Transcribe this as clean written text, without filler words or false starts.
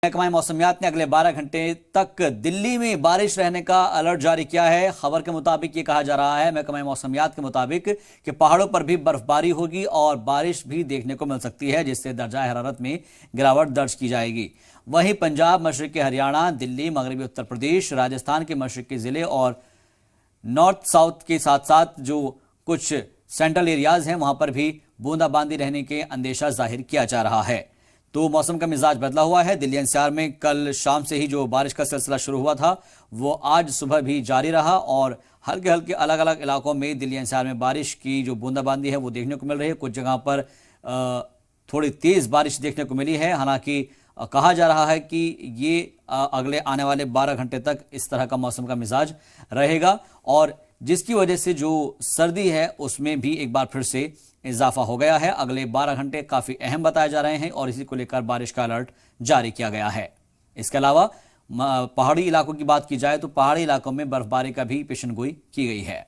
महकमा मौसमियात ने अगले 12 घंटे तक दिल्ली में बारिश रहने का अलर्ट जारी किया है। खबर के मुताबिक ये कहा जा रहा है महकमा मौसमियात के मुताबिक कि पहाड़ों पर भी बर्फबारी होगी और बारिश भी देखने को मिल सकती है, जिससे दर्जा हरारत में गिरावट दर्ज की जाएगी। वहीं पंजाब, मशरक़ी हरियाणा, दिल्ली, मगरबी उत्तर प्रदेश, राजस्थान के मशरक़ी जिले और नॉर्थ साउथ के साथ साथ जो कुछ सेंट्रल एरियाज हैं वहां पर भी बूंदाबांदी रहने के अंदेशा जाहिर किया जा रहा है। तो मौसम का मिजाज बदला हुआ है। दिल्ली एनसीआर में कल शाम से ही जो बारिश का सिलसिला शुरू हुआ था वो आज सुबह भी जारी रहा और हल्के हल्के अलग अलग इलाकों में दिल्ली एनसीआर में बारिश की जो बूंदाबांदी है वो देखने को मिल रही है। कुछ जगह पर थोड़ी तेज बारिश देखने को मिली है। हालांकि कहा जा रहा है कि ये अगले आने वाले 12 घंटे तक इस तरह का मौसम का मिजाज रहेगा और जिसकी वजह से जो सर्दी है उसमें भी एक बार फिर से इजाफा हो गया है। अगले 12 घंटे काफी अहम बताए जा रहे हैं और इसी को लेकर बारिश का अलर्ट जारी किया गया है। इसके अलावा पहाड़ी इलाकों की बात की जाए तो पहाड़ी इलाकों में बर्फबारी का भी पेशेनगोई की गई है।